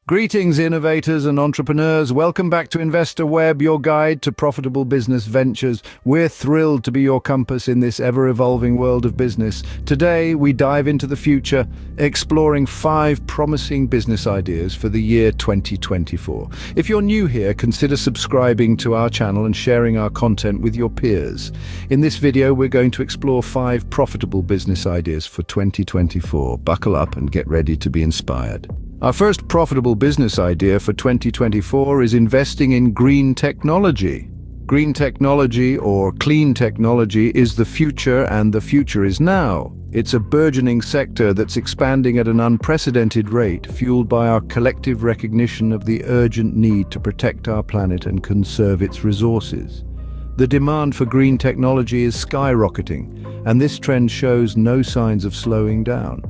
Greetings, innovators and entrepreneurs. Welcome back to Investor Web, your guide to profitable business ventures. We're thrilled to be your compass in this ever-evolving world of business. Today, we dive into the future, exploring 5 promising business ideas for the year 2024. If you're new here, consider subscribing to our channel and sharing our content with your peers. In this video, we're going to explore 5 profitable business ideas for 2024. Buckle up and get ready to be inspired. Our first profitable business idea for 2024 is investing in green technology. Green technology, or clean technology, is the future, and the future is now. It's a burgeoning sector that's expanding at an unprecedented rate, fueled by our collective recognition of the urgent need to protect our planet and conserve its resources. The demand for green technology is skyrocketing, and this trend shows no signs of slowing down.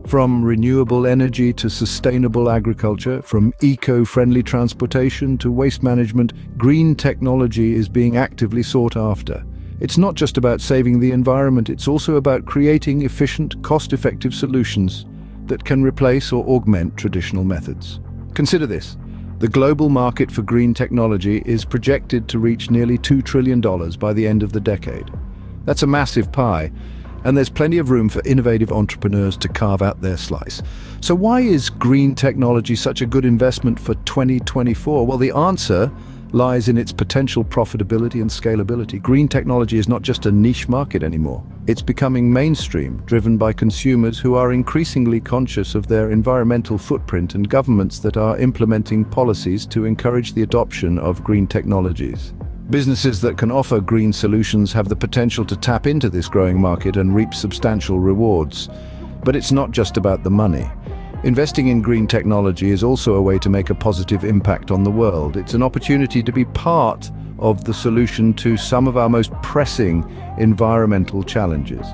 From renewable energy to sustainable agriculture, from eco-friendly transportation to waste management, green technology is being actively sought after. It's not just about saving the environment, it's also about creating efficient, cost-effective solutions that can replace or augment traditional methods. Consider this. The global market for green technology is projected to reach nearly $2 trillion by the end of the decade. That's a massive pie, and there's plenty of room for innovative entrepreneurs to carve out their slice. So why is green technology such a good investment for 2024? Well, the answer lies in its potential profitability and scalability. Green technology is not just a niche market anymore. It's becoming mainstream, driven by consumers who are increasingly conscious of their environmental footprint and governments that are implementing policies to encourage the adoption of green technologies. Businesses that can offer green solutions have the potential to tap into this growing market and reap substantial rewards. But it's not just about the money. Investing in green technology is also a way to make a positive impact on the world. It's an opportunity to be part of the solution to some of our most pressing environmental challenges.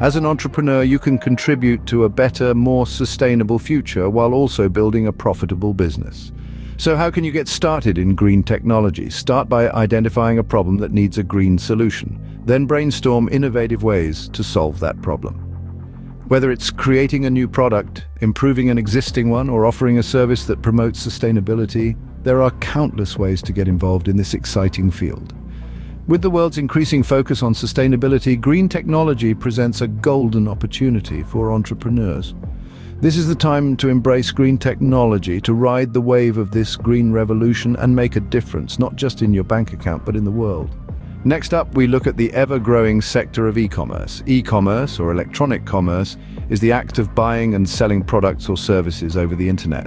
As an entrepreneur, you can contribute to a better, more sustainable future while also building a profitable business. So how can you get started in green technology? Start by identifying a problem that needs a green solution. Then brainstorm innovative ways to solve that problem. Whether it's creating a new product, improving an existing one, or offering a service that promotes sustainability, there are countless ways to get involved in this exciting field. With the world's increasing focus on sustainability, green technology presents a golden opportunity for entrepreneurs. This is the time to embrace green technology, to ride the wave of this green revolution and make a difference, not just in your bank account, but in the world. Next up, we look at the ever-growing sector of e-commerce. E-commerce, or electronic commerce, is the act of buying and selling products or services over the internet.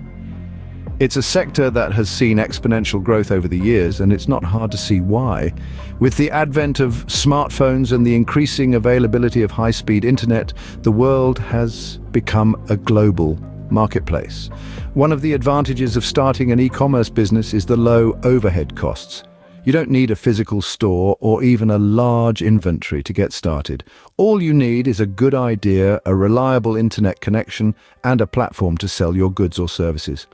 It's a sector that has seen exponential growth over the years, and it's not hard to see why. With the advent of smartphones and the increasing availability of high-speed internet, the world has become a global marketplace. One of the advantages of starting an e-commerce business is the low overhead costs. You don't need a physical store or even a large inventory to get started. All you need is a good idea, a reliable internet connection, and a platform to sell your goods or services.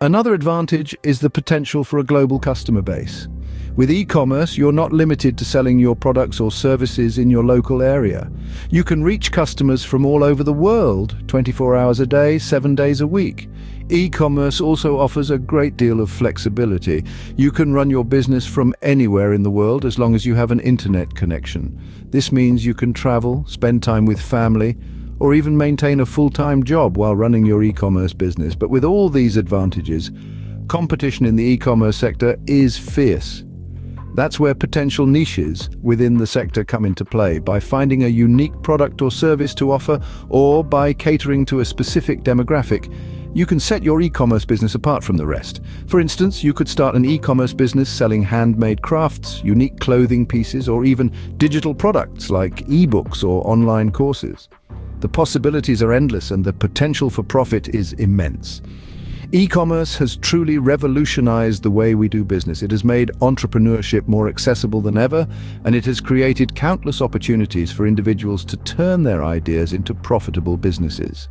Another advantage is the potential for a global customer base. With e-commerce, you're not limited to selling your products or services in your local area. You can reach customers from all over the world, 24 hours a day, 7 days a week. E-commerce also offers a great deal of flexibility. You can run your business from anywhere in the world as long as you have an internet connection. This means you can travel, spend time with family, or even maintain a full-time job while running your e-commerce business. But with all these advantages, competition in the e-commerce sector is fierce. That's where potential niches within the sector come into play. By finding a unique product or service to offer, or by catering to a specific demographic, you can set your e-commerce business apart from the rest. For instance, you could start an e-commerce business selling handmade crafts, unique clothing pieces, or even digital products like ebooks or online courses. The possibilities are endless, and the potential for profit is immense. E-commerce has truly revolutionized the way we do business. It has made entrepreneurship more accessible than ever, and it has created countless opportunities for individuals to turn their ideas into profitable businesses.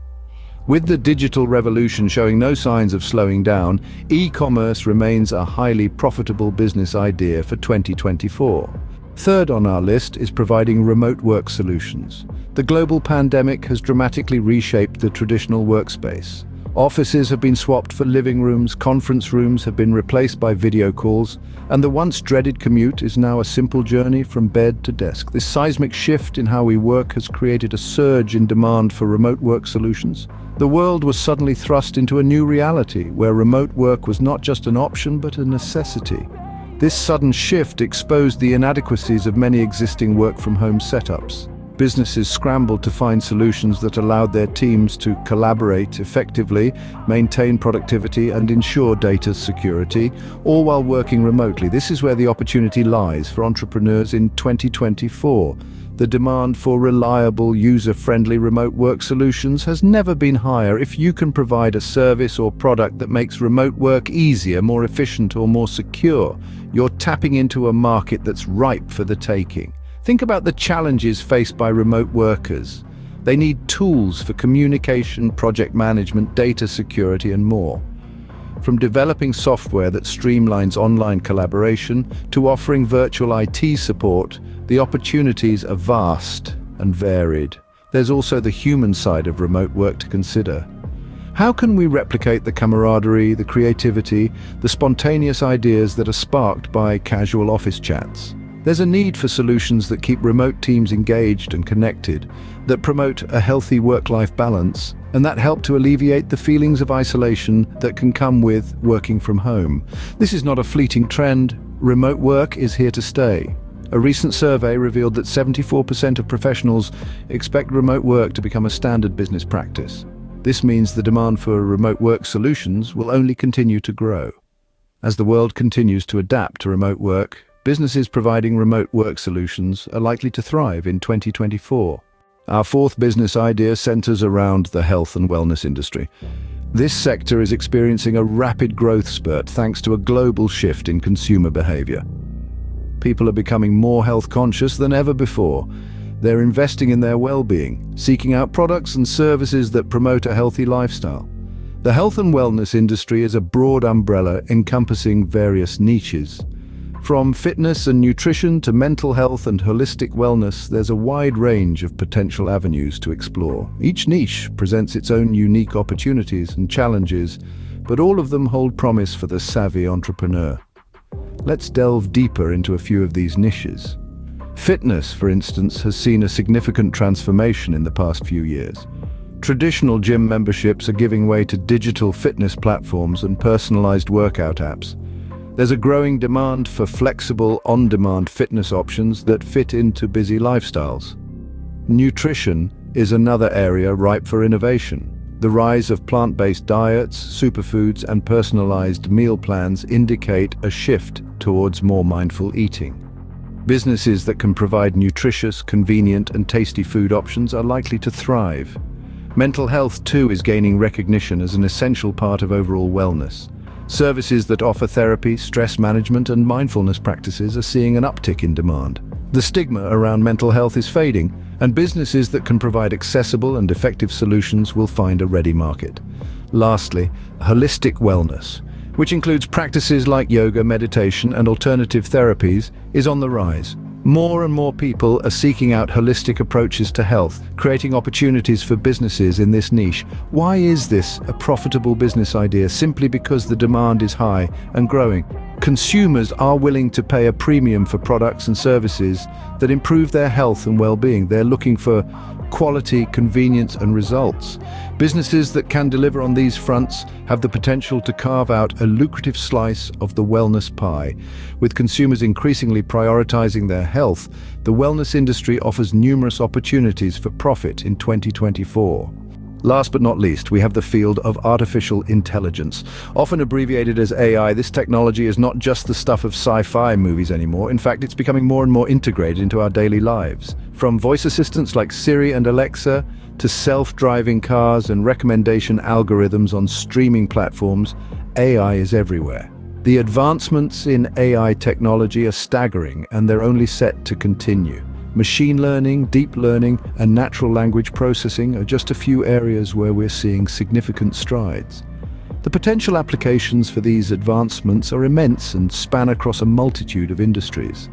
With the digital revolution showing no signs of slowing down, e-commerce remains a highly profitable business idea for 2024. Third on our list is providing remote work solutions. The global pandemic has dramatically reshaped the traditional workspace. Offices have been swapped for living rooms, conference rooms have been replaced by video calls, and the once dreaded commute is now a simple journey from bed to desk. This seismic shift in how we work has created a surge in demand for remote work solutions. The world was suddenly thrust into a new reality, where remote work was not just an option but a necessity. This sudden shift exposed the inadequacies of many existing work-from-home setups. Businesses scrambled to find solutions that allowed their teams to collaborate effectively, maintain productivity, and ensure data security, all while working remotely. This is where the opportunity lies for entrepreneurs in 2024. The demand for reliable, user-friendly remote work solutions has never been higher. If you can provide a service or product that makes remote work easier, more efficient, or more secure, you're tapping into a market that's ripe for the taking. Think about the challenges faced by remote workers. They need tools for communication, project management, data security, and more. From developing software that streamlines online collaboration to offering virtual IT support, the opportunities are vast and varied. There's also the human side of remote work to consider. How can we replicate the camaraderie, the creativity, the spontaneous ideas that are sparked by casual office chats? There's a need for solutions that keep remote teams engaged and connected, that promote a healthy work-life balance, and that help to alleviate the feelings of isolation that can come with working from home. This is not a fleeting trend. Remote work is here to stay. A recent survey revealed that 74% of professionals expect remote work to become a standard business practice. This means the demand for remote work solutions will only continue to grow. As the world continues to adapt to remote work, businesses providing remote work solutions are likely to thrive in 2024. Our fourth business idea centers around the health and wellness industry. This sector is experiencing a rapid growth spurt thanks to a global shift in consumer behavior. People are becoming more health conscious than ever before. They're investing in their well-being, seeking out products and services that promote a healthy lifestyle. The health and wellness industry is a broad umbrella encompassing various niches. From fitness and nutrition to mental health and holistic wellness, there's a wide range of potential avenues to explore. Each niche presents its own unique opportunities and challenges, but all of them hold promise for the savvy entrepreneur. Let's delve deeper into a few of these niches. Fitness, for instance, has seen a significant transformation in the past few years. Traditional gym memberships are giving way to digital fitness platforms and personalized workout apps. There's a growing demand for flexible, on-demand fitness options that fit into busy lifestyles. Nutrition is another area ripe for innovation. The rise of plant-based diets, superfoods, and personalized meal plans indicate a shift towards more mindful eating. Businesses that can provide nutritious, convenient, and tasty food options are likely to thrive. Mental health, too, is gaining recognition as an essential part of overall wellness. Services that offer therapy, stress management, and mindfulness practices are seeing an uptick in demand. The stigma around mental health is fading, and businesses that can provide accessible and effective solutions will find a ready market. Lastly, holistic wellness, which includes practices like yoga, meditation, and alternative therapies, is on the rise. More and more people are seeking out holistic approaches to health, creating opportunities for businesses in this niche. Why is this a profitable business idea? Simply because the demand is high and growing. Consumers are willing to pay a premium for products and services that improve their health and well-being. They're looking for quality, convenience, and results. Businesses that can deliver on these fronts have the potential to carve out a lucrative slice of the wellness pie. With consumers increasingly prioritizing their health, the wellness industry offers numerous opportunities for profit in 2024. Last but not least, we have the field of artificial intelligence. Often abbreviated as AI, this technology is not just the stuff of sci-fi movies anymore. In fact, it's becoming more and more integrated into our daily lives. From voice assistants like Siri and Alexa, to self-driving cars and recommendation algorithms on streaming platforms, AI is everywhere. The advancements in AI technology are staggering, and they're only set to continue. Machine learning, deep learning, and natural language processing are just a few areas where we're seeing significant strides. The potential applications for these advancements are immense and span across a multitude of industries.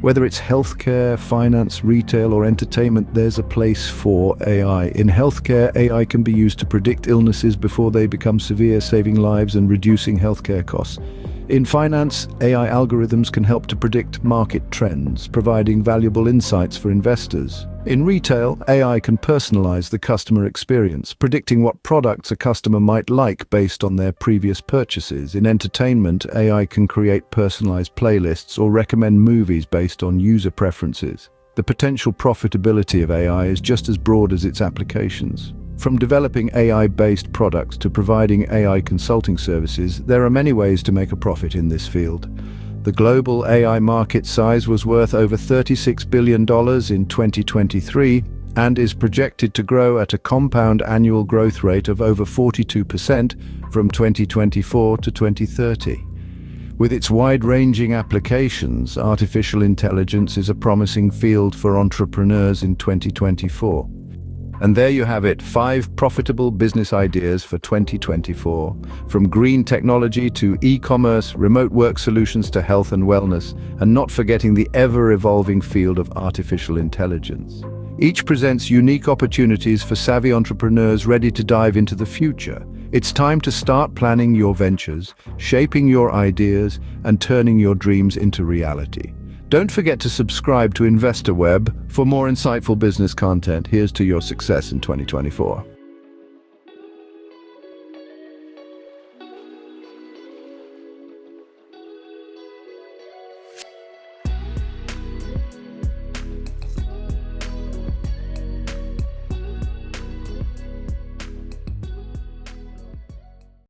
Whether it's healthcare, finance, retail, or entertainment, there's a place for AI. In healthcare, AI can be used to predict illnesses before they become severe, saving lives and reducing healthcare costs. In finance, AI algorithms can help to predict market trends, providing valuable insights for investors. In retail, AI can personalize the customer experience, predicting what products a customer might like based on their previous purchases. In entertainment, AI can create personalized playlists or recommend movies based on user preferences. The potential profitability of AI is just as broad as its applications. From developing AI-based products to providing AI consulting services, there are many ways to make a profit in this field. The global AI market size was worth over $36 billion in 2023 and is projected to grow at a compound annual growth rate of over 42% from 2024 to 2030. With its wide-ranging applications, artificial intelligence is a promising field for entrepreneurs in 2024. And there you have it, 5 profitable business ideas for 2024. From green technology to e-commerce, remote work solutions to health and wellness, and not forgetting the ever-evolving field of artificial intelligence. Each presents unique opportunities for savvy entrepreneurs ready to dive into the future. It's time to start planning your ventures, shaping your ideas, and turning your dreams into reality. Don't forget to subscribe to InvestorWeb for more insightful business content. Here's to your success in 2024.